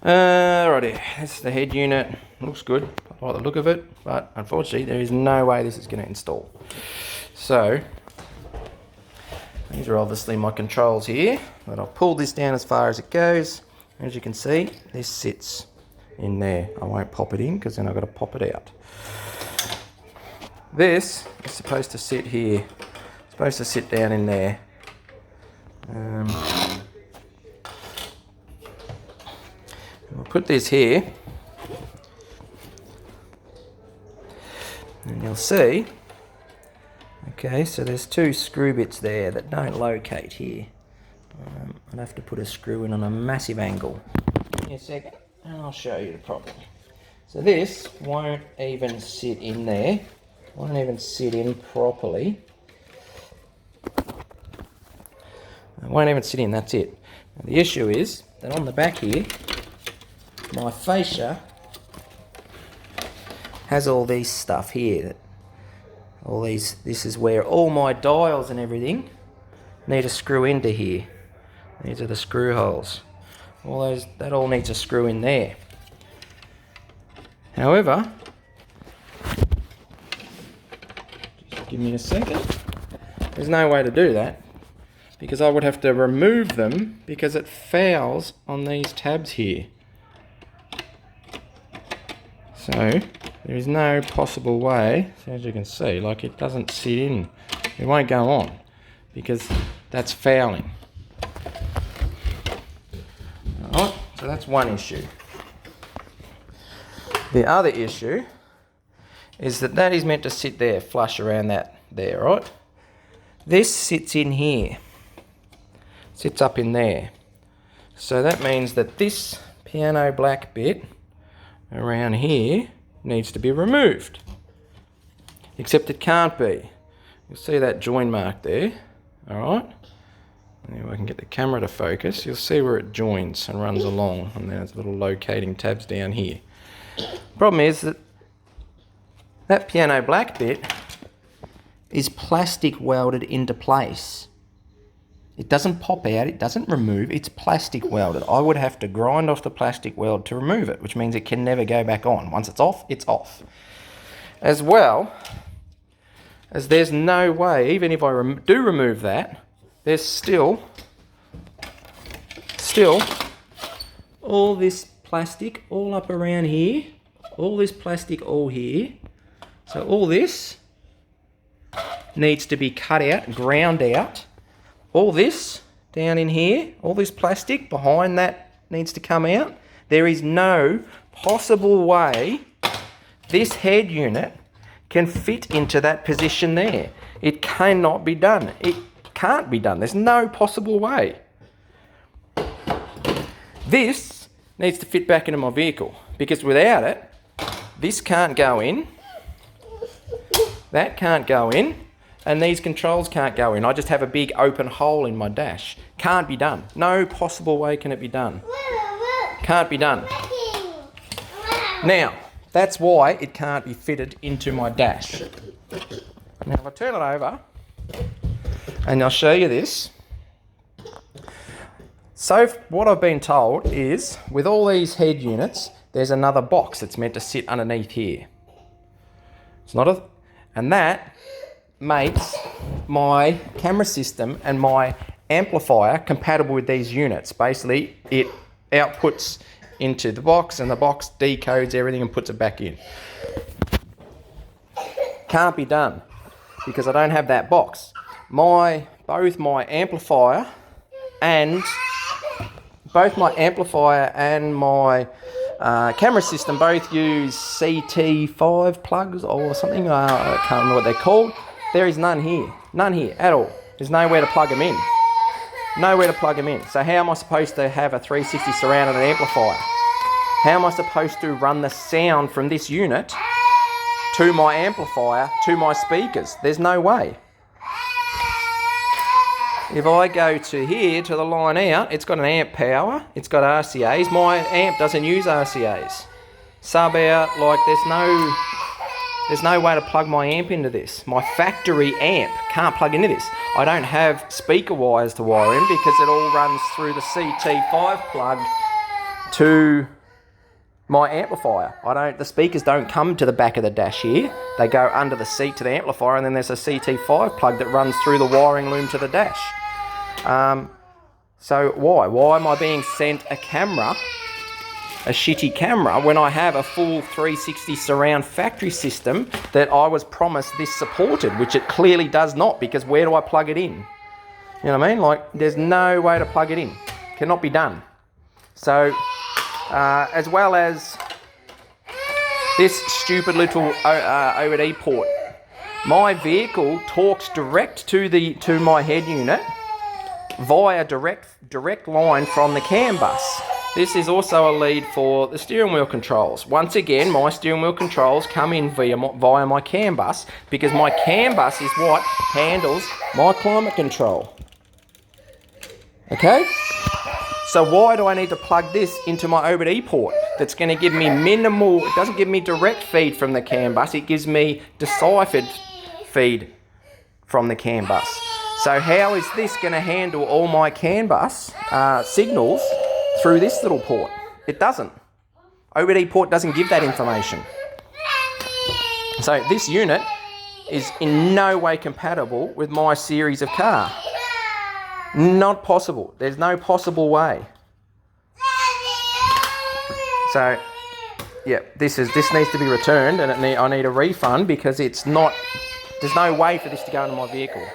Alrighty, this is the head unit. Looks good, I like the look of it, but unfortunately there is no way this is going to install. So, these are obviously my controls here, but I'll pull this down as far as it goes. As you can see, this sits in there. I won't pop it in because then I've got to pop it out. This is supposed to sit here. It's supposed to sit down in there. We'll put this here, and you'll see, okay, so there's two screw bits there that don't locate here. I'd have to put a screw in on a massive angle. Give me a second and I'll show you the problem. So this won't even sit in there, won't even sit in properly. It won't even sit in, that's it. And the issue is that on the back here, my fascia has all these stuff here. This is where all my dials and everything need to screw into here. These are the screw holes. That all needs a screw in there. However, just give me a second. There's no way to do that because I would have to remove them because it fouls on these tabs here. So there is no possible way, so as you can see, like it doesn't sit in, it won't go on because that's fouling. Alright, so that's one issue. The other issue is that is meant to sit there, flush around that there, right? This sits in here, sits up in there. So that means that this piano black bit around here needs to be removed, except it can't be. You'll see that join mark there, alright? If I can get the camera to focus, you'll see where it joins and runs along, and there's little locating tabs down here. Problem is that piano black bit is plastic welded into place. It doesn't pop out, it doesn't remove, it's plastic welded. I would have to grind off the plastic weld to remove it, which means it can never go back on. Once it's off, it's off. As well as there's no way, even if I do remove that, there's still all this plastic all up around here, all this plastic all here. So all this needs to be cut out, ground out. All this down in here, all this plastic behind that needs to come out. There is no possible way this head unit can fit into that position there. It cannot be done. It can't be done. There's no possible way. This needs to fit back into my vehicle because without it, this can't go in, that can't go in, and these controls can't go in. I just have a big open hole in my dash. Can't be done. No possible way can it be done. Can't be done. Now, that's why it can't be fitted into my dash. Now, if I turn it over, and I'll show you this. So, what I've been told is, with all these head units, there's another box that's meant to sit underneath here. It's not and that makes my camera system and my amplifier compatible with these units. Basically, it outputs into the box and the box decodes everything and puts it back in. Can't be done because I don't have that box. Both my amplifier and my camera system both use CT5 plugs or something. I can't remember what they're called. There is none here at all. There's nowhere to plug them in. Nowhere to plug them in. So how am I supposed to have a 360 surround and an amplifier? How am I supposed to run the sound from this unit to my amplifier, to my speakers? There's no way. If I go to here, to the line out, it's got an amp power, it's got RCAs. My amp doesn't use RCAs. Sub out, like there's no way to plug my amp into this. My factory amp can't plug into this. I don't have speaker wires to wire in because it all runs through the CT5 plug to my amplifier. The speakers don't come to the back of the dash here. They go under the seat to the amplifier, and then there's a CT5 plug that runs through the wiring loom to the dash. So why am I being sent a camera, a shitty camera, when I have a full 360 surround factory system that I was promised this supported, which it clearly does not, because where do I plug it in? You know what I mean? Like, there's no way to plug it in. Cannot be done. So, as well as this stupid little OD port, my vehicle talks direct to my head unit via direct line from the CAN bus. This is also a lead for the steering wheel controls. Once again, my steering wheel controls come in via my CAN bus, because my CAN bus is what handles my climate control. Okay? So why do I need to plug this into my OBD port that's going to give me minimal, it doesn't give me direct feed from the CAN bus, it gives me deciphered feed from the CAN bus. So how is this going to handle all my CAN bus signals through this little port? It doesn't. OBD port doesn't give that information. So this unit is in no way compatible with my series of car. Not possible. There's no possible way. So, yeah, this needs to be returned, and I need a refund, because it's not. There's no way for this to go into my vehicle.